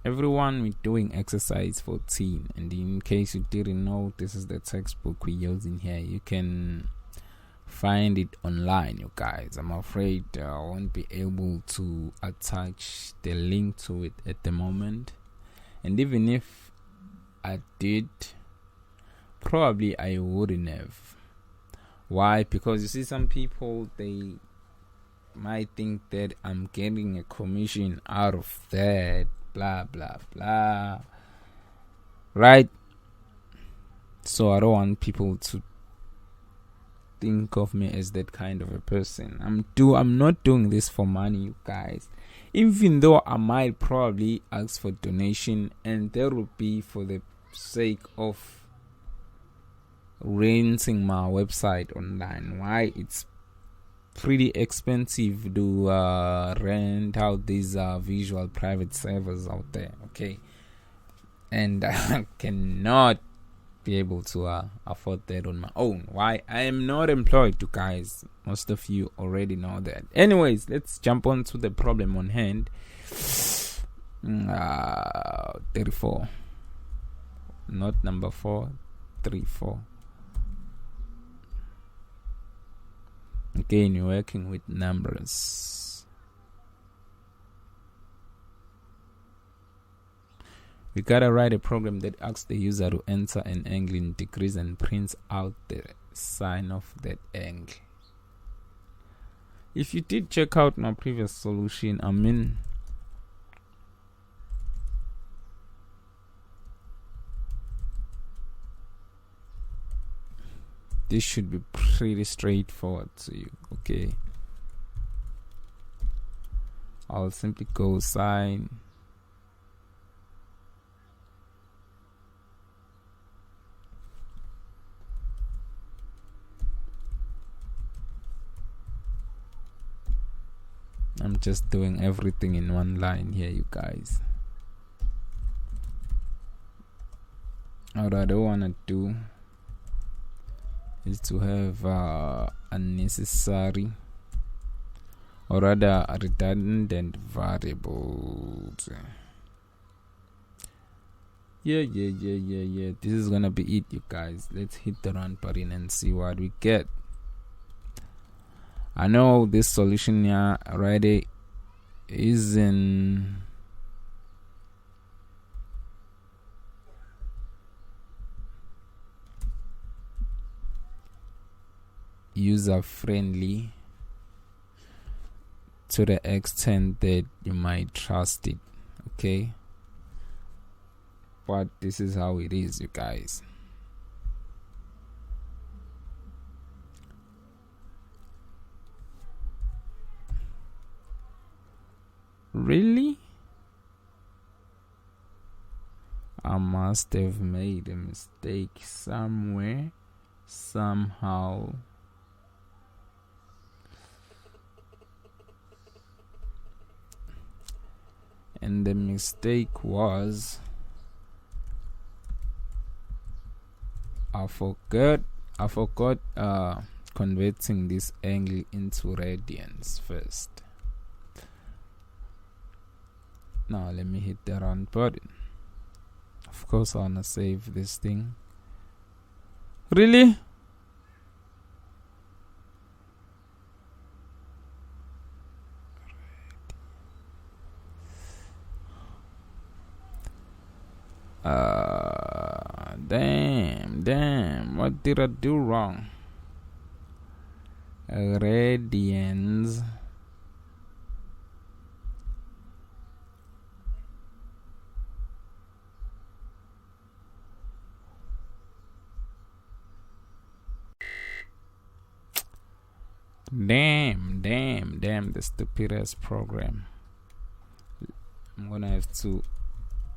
everyone, we're doing exercise 14, and in case you didn't know, this is the textbook we're using here. You can find it online, you guys. I'm afraid I won't be able to attach the link to it at the moment, and even if I did, probably I wouldn't have. Why? Because you see, some people, they might think that I'm getting a commission out of that, blah blah blah, right? So I don't want people to think of me as that kind of a person. I'm not doing this for money, you guys. Even though I might probably ask for donation, and that would be for the sake of renting my website online. Why? It's pretty expensive to rent out these visual private servers out there, okay? And I cannot be able to afford that on my own. Why? I am not employed, you guys. Most of you already know that. Anyways, let's jump on to the problem on hand. 34, not number 4, 34. Again, you're working with numbers. We gotta write a program that asks the user to enter an angle in degrees and prints out the sign of that angle. If you did check out my previous solution, this should be pretty straightforward to you, okay? I'll simply go sine I'm just doing everything in one line here, you guys. What I don't want to do is to have unnecessary, or rather redundant variables. Yeah. This is gonna be it, you guys. Let's hit the run button and see what we get. I know this solution here already isn't user friendly to the extent that you might trust it, okay? But this is how it is, you guys. Really? I must have made a mistake somewhere, somehow. And the mistake was I forgot converting this angle into radians first. Now let me hit the run button. Of course I wanna save this thing. Really? Damn, what did I do wrong? Radians. Damn, the stupidest program. I'm gonna have to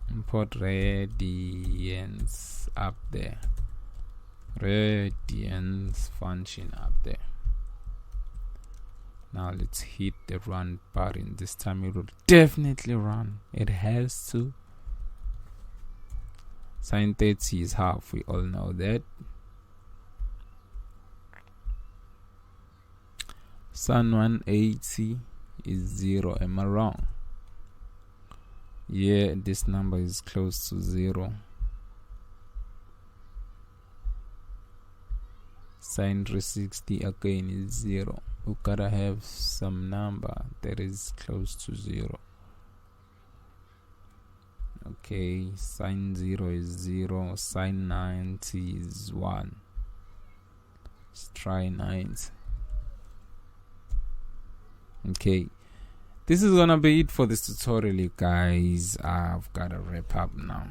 import radians up there. Radians function up there. Now let's hit the run button. This time it will definitely run. It has to. Sine 30 is half, we all know that. Sin 180 is 0. Am I wrong? Yeah, this number is close to 0. Sine 360 again is 0. We gotta have some number that is close to 0. Okay, sine 0 is 0. Sine 90 is 1. Let's try 90. Okay, this is gonna be it for this tutorial, you guys. I've gotta wrap up now.